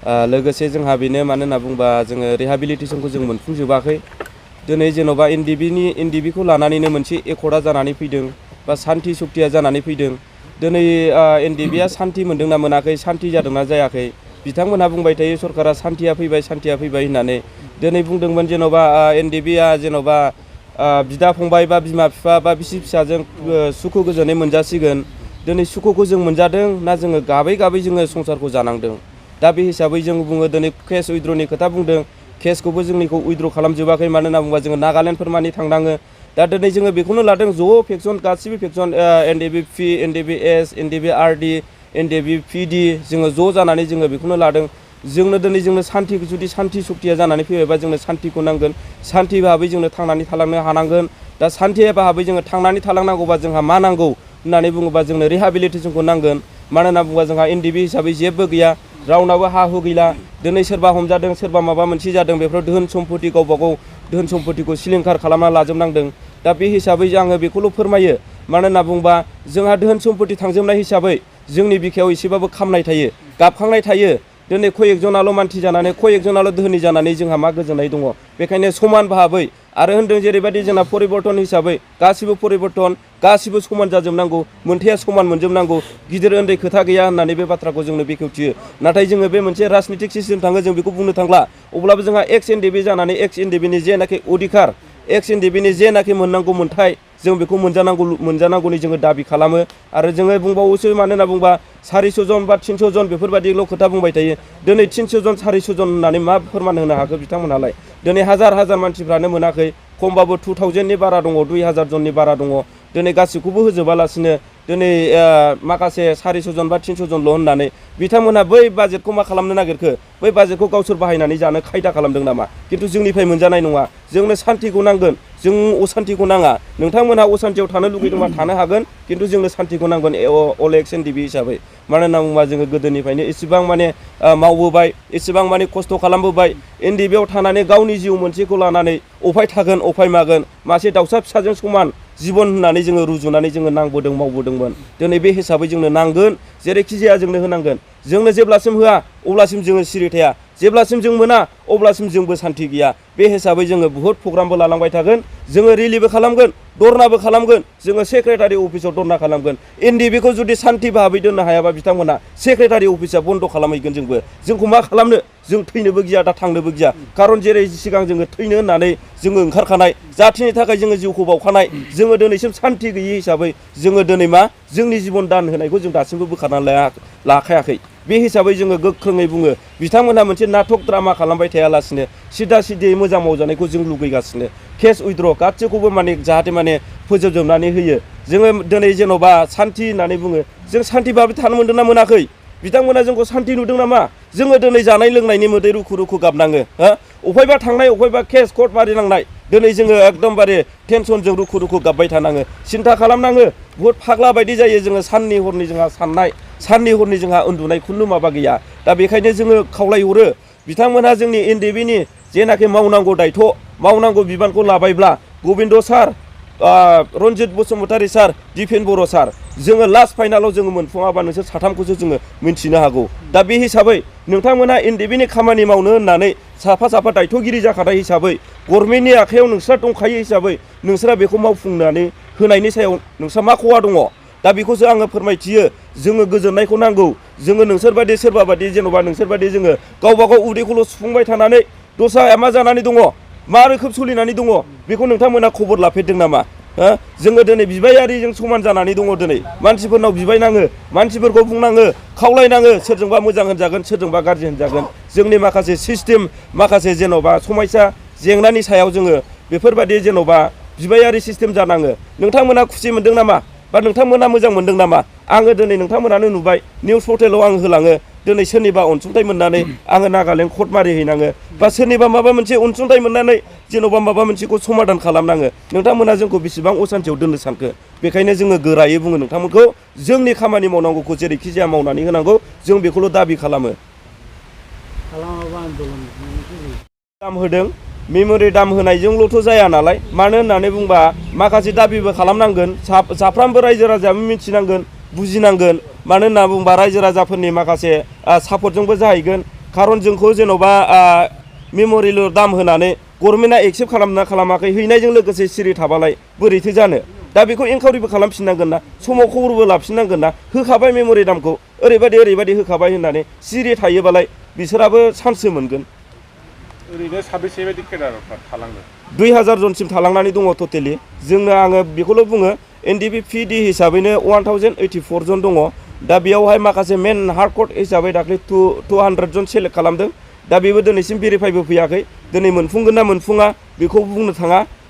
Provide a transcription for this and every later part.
लोगोसे जोंहा बेनो मानो होनना बुंबा जोङो रिहेबिलिटेसनखौ जों मोनफुंजोबाखै दिनै जेन'बा एनडिबिखौ लानानैनो मोनसे एकर्डा जानानै फैदों बा सान्थि सक्तिया जानानै फैदों दिनै एनडिबिया सान्थि मोनदोंना मोनाखै सान्थि जादोंना जायाखै बिथांमोनहा बुंबाय थायो सरकारा सान्थिया फैबाय होननानै दिनै बुंदोंमोन जेन'बा एनडिबिया जेन'बा बिदा फंबाय बा बिमा बिफा बा बिसि फिसाजों सुखु गोजोनै मोनजासिगोन दिनै सुखुखौ जों मोनजादों ना जोङो गाबै जोङो संसारखौ जानांदों दा बे हिसाबै जों बुङो दिनै केस उइद्र'नि खोथा बुंदों केसखौबो जोंनिखौ उइद्र' खालामजोबाखै मानो होनना बुङोबा जोङो नागालेण्डफोर मानि थांनाङो दा दिनै जोङो बेखौनो लादों ज' फेक्सन गासिबो फेक्सन एनडिबि एनडिबिएस एनडिबिआरडि एनडिबिपिडि जोङो ज' जानानै जोङो बेखौनो लादों जोंनो दिनै जोंनो जुदि सान्थि सक्तिया जानानै फैबायबा जोंनो सान्थिखौ नांगोन सान्थि भाबै जोंनो थांनानै थालांनो हानांगोन दा सान्थि भाबै जोङो थांनानै थालांनांगौबा जोंहा मा नांगौ होननानै बुङोबा जोंनो रिहेबिलिटेसनखौ नांगोन मानो होनना बुङोबा जोंहा एनडिबि हिसाबै जेबो गैया रावनाबो हा हु गैला दिनै सोरबा हमजादों सोरबा माबा मोनसे जादों बेफोराव धोन सम्पति गावबागाव धोन सम्पतिखौ सिलिंखार खालामना लाजोबनांदों दा बे हिसाबै आङो बेखौल' फोरमायो मानो होनना बुङोबा जोंहा धोन सम्पति थांजोबनाय हिसाबै जोंनि बिखायाव एसेबाबो खामनाय थायो गाबखांनाय थायो दिनै कयेकजनाल' मानसि जानानै कयेकजनाल' धोनि जानानै जोंहा मा गोजोननाय दङ बेखायनो समान भाबै आरो होनदों जेरैबायदि जोंना परिबर्तन हिसाबै गासिबो परिबर्तन गासिबो समान जाजोबनांगौ मोनथाया समान मोनजोबनांगौ गिदिर उन्दै खोथा गैया होननानै बे बाथ्राखौ जोंनो बेखेवथियो नाथाय जोङो बे मोनसे राजनितिक सिस्टेम थाङो जों बेखौ बुंनो थांला अब्लाबो जोंहा एक्स एनडिबि जानानै एक्स एनडिबिनि जेनाखि अधिकार एक्स एनडिबिनि जेनाखि मोननांगौ मोन्थाय जों बेखौ मोनजानांगौनि जोङो दाबि खालामो आरो जोङो बुंबावोसो मानो होनना बुंबा 400 जन बा 300 जन बेफोरबायदिल' खोथा बुंबाय थायो दिनै 300 जन 400 जन होननानै मा फोरमान होनो हाखो बिथांमोनहालाय दिनै हाजार मानसिफ्रानो मोनाखै खमबाबो 2000नि बारा दङ 2000 जननि बारा दङ दिनै गासैखौबो होजोबालासिनो दिनै माखासे 400 जन बा 300 जनल' होननानै बिथांमोनहा बै बाजेटखौ मा खालामनो नागिरखो बै बाजेटखौ गावसोर बाहायनानै जानो खायदा खालामदों नामा खिन्थु जोंनिफ्राय मोनजानाय नङा जोंनो सान्थिखौ नांगोन जों असान्थिखौ नाङा नोंथांमोनहा असान्थियाव थानो लुगैदोंबा थानो हागोन खिन्थु जोंनो सान्थिखौ नांगोन अल एक्स एनडिबि हिसाबै मानो होनना बुङोबा जोङो गोदोनिफ्रायनो एसेबां माने मावबोबाय एसेबां माने खस्थ' खालामबोबाय एनडिबियाव थानानै गावनि जिउ मोनसेखौ लानानै अफाय थागोन अफाय मागोन मासे दाउसा फिसाजों समान जिबन होननानै जोङो रुजुनानै जोङो नांबोदों मावबोदोंमोन दिनै बे हिसाबै जोंनो नांगोन जेरैखि जाया जोंनो होनांगोन जोंनो जेब्लासिम होआ अब्लासिम जोङो सिरि थाया जेब्लासिम जों मोना अब्लासिम जोंबो सान्थि गैया बे हिसाबै जोङो बुहुत प्रग्रामबो लालांबाय थागोन जोङो रेलिबो खालामगोन धरनाबो खालामगोन जोङो सेक्रेटारि अफिसाव धरना खालामगोन एनडिबिखौ जुदि सान्थि भाबै दोननो हायाबा बिथांमोना सेक्रेटारि अफिसा बन्द' खालामहैगोन जोंखौ मा खालामनो जों थैनोबो गिया दा थांनोबो गिया खारन जेरै सिगां जोङो थैनो होननानै जोङो ओंखारखानाय जाथिनि थाखाय जोङो जिउखौ बावखानाय जोङो दिनैसिम सान्थि गैयि हिसाबै जोङो दिनै मा जोंनि जिबन दान होनायखौ जों दासिमबो बोखारनानै लाखायाखै बे हिसाबै जोङो गोख्रोङै बुङो बिथांमोनहा मोनसे नाटक ड्रामा खालामबाय थायालासिनो सिदा सिदियै मोजां मावजानायखौ जों लुगैगासिनो केस उइद्र' गासैखौबो माने जाहाथे माने फोजोबजोबनानै होयो जोङो दिनै जेन'बा सान्थि होननानै बुङो जों सान्थि भाबै थानो मोनदों ना मोनाखै बिथांमोना जोंखौ सान्थि नुदों नामा जोङो दिनै जानाय लोंनायनि मोदै रुखु गाबनाङो अफायबा थांनाय अफायबा केस कर्ट मारिनांनाय दिनै जोङो एकदमबारे टेनसनजों रुखु गाबबाय थानाङो सिन्था खालामनाङो बुहुत फाग्ला बायदि जायो जोङो साननि हरनि जोंहा साननाय साननि हरनि जोंहा उन्दुनाय खुनु माबा गैया दा बेखायनो जोङो खावलायहरो बिथांमोनहा जोंनि एनडिबिनि जेनाखि मावनांगौ दायथ' मावनांगौ बिबानखौ लाबायब्ला गबिन्द सार रन्जित बसुमतारी सार दिपेन बर' सार जोङो लास्ट फाइनालाव जोङो मोनफुङाबा नोंसोर साथामखौसो जोङो मिन्थिनो हागौ दा बे हिसाबै नोंथांमोना एनडिबिनि खामानि मावनो होननानै साफा दायथ'गिरि जाखानाय हिसाबै गभर्नमेन्टनि आखायाव नोंस्रा दंखायो हिसाबै नोंस्रा बेखौ मावफुंनानै होनायनि सायाव नोंस्रा मा खहा दङ दा बेखौसो आङो फोरमायथियो जोङो गोजोननायखौ नांगौ जोङो नोंसोरबादि सोरबाबादि जेन'बा नोंसोरबादि जोङो गावबागाव उदैखौल' सुफुंबाय थानानै दस्राया मा जानानै दङ मा रोखोम सोलिनानै दङ बेखौ नोंथांमोना खबर लाफेरदों नामा जोङो दिनै बिबायारिजों समान जानानै दङ दिनै मानसिफोरनाव बिबायनाङो मानसिफोरखौ बुंनाङो खावलायनाङो सोरजोंबा मोजां होनजागोन सोरजोंबा गाज्रि होनजागोन जोंनि माखासे सिस्टेम माखासे जेन'बा समस्या जेंनानि सायाव जोङो बेफोरबायदि जेन'बा बिबायारि सिस्टेम जानाङो नोंथांमोना खुसि मोनदों नामा बा नोंथांमोना मोजां मोनदों नामा आङो दिनै नोंथांमोनानो नुबाय निउस पर्टेलाव आं होलाङो दिनै सोरनिबा अनसुंथाइ मोननानै आङो नागालेण्ड कर्ट मारिहैनाङो बा सोरनिबा माबा मोनसे अनसुंथाइ मोननानै जेन'बा माबा मोनसेखौ समाधान खालामनाङो नोंथांमोना जोंखौ बेसेबां असान्थियाव दोननो सानखो बेखायनो जोङो गोरायै बुङो नोंथांमोनखौ जोंनि खामानि मावनांगौखौ जेरैखि जाया मावनानै होनांगौ जों बेखौल' दाबि खालामो दाम होदों मेम'रि दाम होनायजोंल'थ' जाया नालाय मानो होननानै बुंबा माखासे दाबिबो खालामनांगोन साफ्रोमबो रायजो राजायाबो मिथिनांगोन बुजिनांगोन मानो होनना बुंबा रायजो राजाफोरनि माखासे सापर्टजोंबो जाहैगोन खारन जोंखौ जेन'बा मेम'रियल दाम होनानै गभर्नमेन्टआ एक्सेप्ट खालामना खालामाखै हैनायजों लोगोसे सिरि थाबालाय बोरैथो जानो दा बेखौ इनकुवारिबो खालामफिननांगोन ना समाव खबरबो लाफिननांगोन ना होखाबाय मेम'रि दामखौ ओरैबायदि होखाबाय होननानै सिरि थायोबालाय बिसोराबो चान्ससो मोनगोन ओरैनो साबेसे बायदि केडारफ्रा थालाङो 2000 जनसिम थालांनानै दङ टटेलि जोंनो आङो बेखौल' बुङो एनडिबि पिडि हिसाबैनो 1084 जन दङ दा बेयावहाय माखासे मेन हार्डक'र हिसाबै दाख्लै 200 जन सेलेक्ट खालामदों दा बेबो दिनैसिम भेरिफाइबो फैयाखै दिनै मोनफुंगोन ना मोनफुङा बेखौ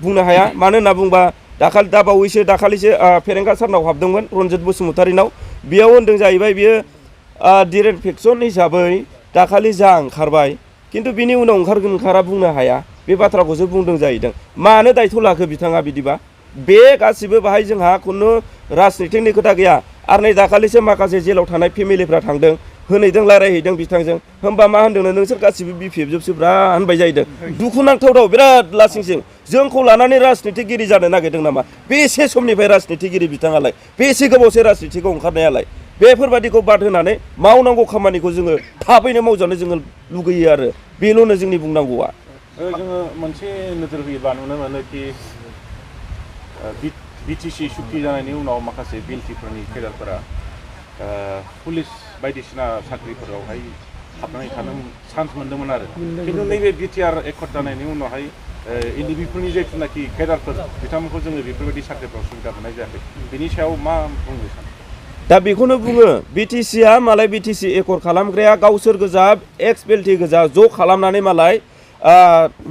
बुंनो हाया मानो होनना बुंबा दाखालिसो फेरेंगा सारनाव हाबदोंमोन रन्जित बसुमतारिनाव बेयाव होनदों जाहैबाय बियो डिरेक्ट हिसाबै दाखालि जा ओंखारबाय किन्तु बिनि उनाव ओंखारा बुंनो हाया बे बाथ्राखौसो बुंदों जाहैदों मानो दायथ' लाखो बिथाङा बिदिबा बे गासिबो बाहाय जोंहा खुनु राजनितिकनि खोथा गैया आरो नै दाखालिसो माखासे जेलाव थानाय फेमिलिफ्रा थांदों होनैदों रायज्लायहैदों बिथांजों होमबा मा होनदोंनो नोंसोर गासिबो बिपिएफ जोबसोब्रा होनबाय जाहैदों दुखुनांथाव बिराद लासिंसिं जोंखौ लानानै राजनितिगिरि जानो नागिरदों नामा बेसे समनिफ्राय राजनितिगिरि बिथाङालाय बेसे गोबावसै राजनितिखौ ओंखारनायालाय बेफोरबादिखौ बाद होनानै मावनांगौ खामानिखौ जोङो थाबैनो मावजानो जोङो लुगैयो आरो बेल'नो जोंनि बुंनांगौआ जोङो मोनसे नोजोर होयोब्ला नुनो मोनो कि बिटिसि सुक्ति जानायनि उनाव माखासे बिएनपिफोरनि केडारफोरा पुलिस बायदिसिना साख्रिफोरावहाय हाबनानै थानो चान्स मोन्दोंमोन आरो खिन्थु नैबे बिटिआर एकर्ड जानायनि उनावहाय एनडिबिफोरनि जिथुनाखि केडारफोर बिथांमोनखौ जोङो बेफोरबायदि साख्रिफ्राव सुबिदा मोननाय जायाखै बेनि सायाव मा बुंनो सानो दा बेखौनो बुङो बिटिसिआ मालाय बिटिसि एकर्ड खालामग्राया गावसोर गोजा एक्स बेल्टि गोजा ज' खालामनानै मालाय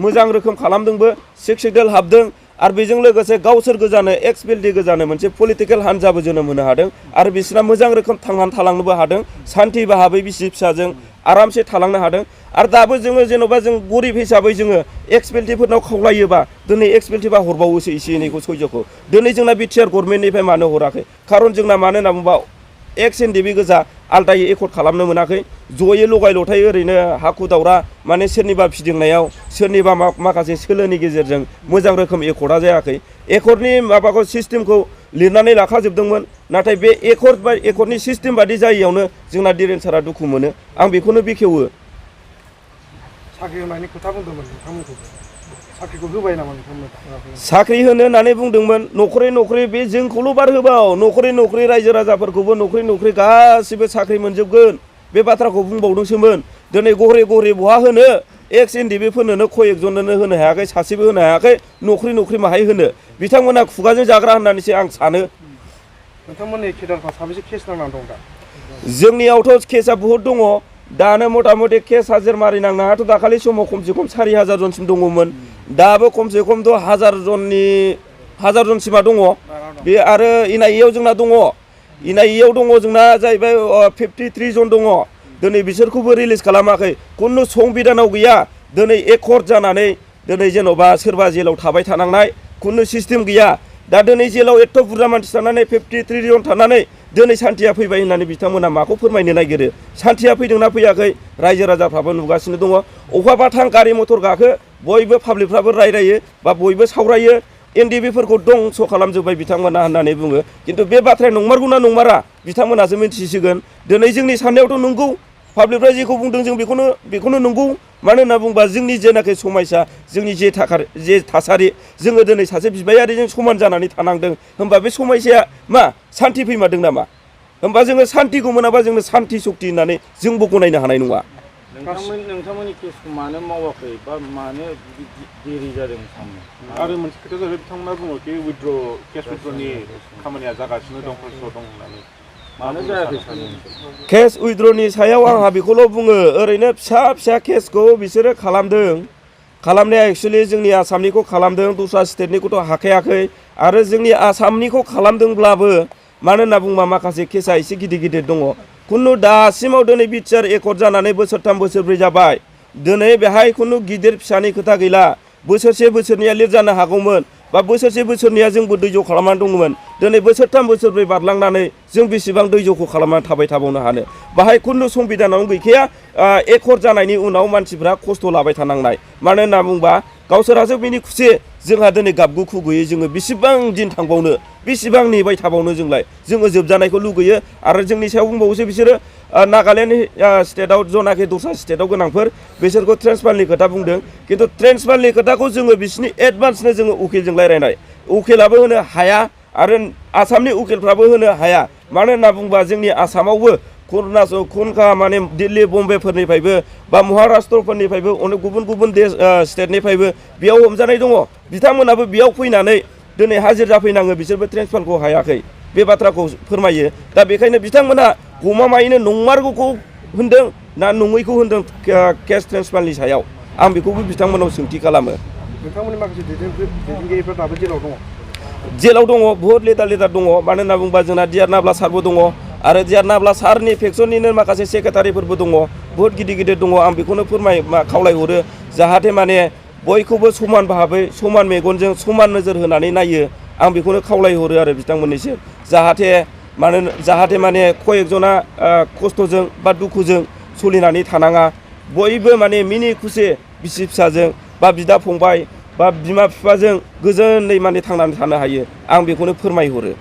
मोजां रोखोम खालामदोंबो सिक्स हाबदों आरो बेजों लोगोसे गावसोर गोजानो एक्स बेल्टि गोजानो मोनसे पलिटिकेल हान्जाबो जोनोम होनो हादों आरो बिसोरना मोजां रोखोम थांनानै थालांनोबो हादों सान्थि भाबै बिसि फिसाजों आरामसे थालांनो हादों आरो दाबो जोङो जेन'बा जों गरिब हिसाबै जोङो एक्स बेल्टिफोरनाव खावलायोबा दिनै एक्स बेल्टिबा हरबावोसो एसे एनैखौ सयज'खौ दिनै जोंना बिटिआर गभर्नमेन्टनिफ्राय मानो हराखै खारन जोंना मानो होनना बुंबा एक्स एनडिबि गोजा आलदायै एकर्ड खालामनो मोनाखै जयै लगाय लथाय ओरैनो हाखु दावरा माने सोरनिबा फिदिंनायाव सोरनिबा माखासे सोलोनि गेजेरजों मोजां रोखोम एकर्डा जायाखै एकर्डनि माबाखौ सिस्टेमखौ लिरनानै लाखाजोबदोंमोन नाथाय बे एकर्डनि सिस्टेम बादि जायैयावनो जोंना दिरेन सारा दुखु मोनो आं बेखौनो बेखेवो साख्रि होनायनि खोथा बुंदोंमोन नोंथांमोनखौ साख्रिखौ होबाय नामा नोंथांमोन साख्रि होनो होननानै बुंदोंमन नखरै बे जोंखौल' बार होबाव नखरै रायजो राजाफोरखौबो नखरै गासिबो साख्रि मोनजोबगोन बे बाथ्राखौ बुंबावदोंसोमोन दिनै गहरे बहा होनो एक्स एनडिबिफोरनोनो कयेकजननो होनो हायाखै सासेबो होनो हायाखै नखरै माहाय होनो बिथांमोना खुगाजों जाग्रा होननानैसो आं सानो नोंथांमोननि केडारफ्रा साबेसे केस नांनानै दं दा जोंनियावथ' केसा बहुद दङ दानो मथा मथि केस हाजिर मारिनांनायाथ' दाखालि समाव खमसे खम 4000 जनसिम दङमोन दाबो खमसे खमथ' 1000 जनसिमा दङ बे आरो एनआइएआव जोंना दङ एनआइएआव दङ जोंना जाहैबाय 53 जन दङ दिनै बिसोरखौबो रिलिज खालामाखै खुनु संबिधानाव गैया दिनै एकर्ड जानानै दिनै जेन'बा सोरबा जेलाव थाबाय थानांनाय खुनु सिस्टेम गैया दा दिनै जेलाव एथ' बुरजा मानसि थानानै 53 जन थानानै दिनै सान्थिया फैबाय होननानै बिथांमोना माखौ फोरमायनो नागिरो सान्थिया फैदोंना फैयाखै रायजो राजाफ्राबो नुगासिनो दङ अखाबा थां गारि मथर गाखो बयबो पाब्लिकफ्राबो रायरायो बा बयबो सावरायो एनडिबिफोरखौ दंस' खालामजोब्बाय बिथांमोना होननानै बुङो खिन्थु बे बाथ्राया नंमारगौना नंमारा बिथांमोनासो मिन्थिसिगोन दिनै जोंनि साननायावथ' नंगौ पाब्लिकफ्रा जेखौ बुंदों जों बेखौनो नंगौ मानो होनना बुंबा जोंनि जेनाखि समयसा जोंनि जे थासारि जोङो दिनै सासे बिबायारिजों समान जानानै थानांदों होमबा बे समयसाया मा सान्थि फैमारदों नामा होमबा जोङो सान्थिखौ मोनाबा जोंनो सान्थि सक्ति होननानै जोंबो गनायनो हानाय नङा नोंथांमोननि केसखौ मानो मावाखै बा मानो देरि जादों आरो मोनसे खोथा जाहैबाय बिथांमोना बुङो कि केस उइथ्र'नि खामानिया जागासिनो दं खस्थ' दं होननानै मानो जायाखै केस उइथ्र'नि सायाव आंहा बेखौल' बुङो ओरैनो फिसा केसखौ बिसोरो खालामनाया एक्सुवेलि जोंनि आसामनिखौ खालामदों दस्रा स्टेटनिखौथ' हाखायाखै आरो जोंनि आसामनिखौ खालामदोंब्लाबो मानो होनना बुंबा माखासे केसा एसे गिदिर दङ खुनु दासिमाव दिनै बिटिआर एकर्ड जानानै बोसोरथाम बोसोरब्रै जाबाय दिनै बेहाय खुनु गिदिर फिसानि खोथा गैला बोसोरनिया लिर जानो हागौमोन बा बोसोरनिया जोंबो दैज' खालामनानै दंमोन दिनै बोसोरथाम बोसोरब्रै बारलांनानै जों बेसेबां दैज'खौ खालामनानै थाबाय थाबावनो हानो बाहाय खुनु संबिधानावनो गैखाया एकर्ड जानायनि उनाव मानसिफ्रा खस्थ' लाबाय थानांनाय मानो होनना बुंबा गावसोरासो बिनि खुसि जोंहा दिनै गाबगु खुगैयै जोङो बेसेबां दिन थांबावनो बेसेबां नेबाय थाबावनो जोंलाय जोङो जोबजानायखौ लुगैयो आरो जोंनि सायाव बुंबावोसो बिसोरो नागालेण्ड स्टेटआव जनाखि दस्रा स्टेटआव गोनांफोर बिसोरखौ ट्रेन्सफारनि खोथा बुंदों खिन्थु ट्रेन्सफारनि खोथाखौ जोङो बिसिनि एडभान्सनो जोङो उकिलजों रायज्लायनाय उकिलाबो होनो हाया आरो आसामनि उकिलफ्राबो होनो हाया मानो होनना बुङोबा जोंनि आसामावबो खुनखा माने दिल्ली बम्बेफोरनिफ्रायबो बा महाराष्ट्रफोरनिफ्रायबो अनेक गुबुन गुबुन स्टेटनिफ्रायबो बेयाव हमजानाय दङ बिथांमोनाबो बेयाव फैनानै दिनै हाजिर जाफैनाङो बिसोरबो ट्रेन्सफारखौ हायाखै बे बाथ्राखौ फोरमायो दा बेखायनो बिथांमोना गमामायैनो नंमारगौखौ होनदों ना नङैखौ होनदों केस ट्रेन्सफारनि सायाव आं बेखौबो बिथांमोनाव सोंथि खालामो नोंथांमोननि माखासे दैदेनगिरिफ्रा दाबो जेलाव दङ बुहुत लेदार दङ मानो होनना बुङोबा जोंना डिआर नाब्ला सारबो दङ आरो डिआर नाब्ला सारनि फेक्सननिनो माखासे सेक्रेटारिफोरबो दङ बुहुत गिदिर दङ आं बेखौनो खावलायहरो जाहाथे माने बयखौबो समान भाबै समान मेगनजों समान नोजोर होनानै नायो आं बेखौनो खावलायहरो आरो बिथांमोननिसिम जाहाथे माने कयेकजना खस्थ'जों बा दुखुजों सोलिनानै थानाङा बयबो माने मिनि खुसि बिसि फिसाजों बा बिदा फंबाय बा बिमा बिफाजों गोजोनै माने थांनानै थानो हायो आं बेखौनो फोरमायहरो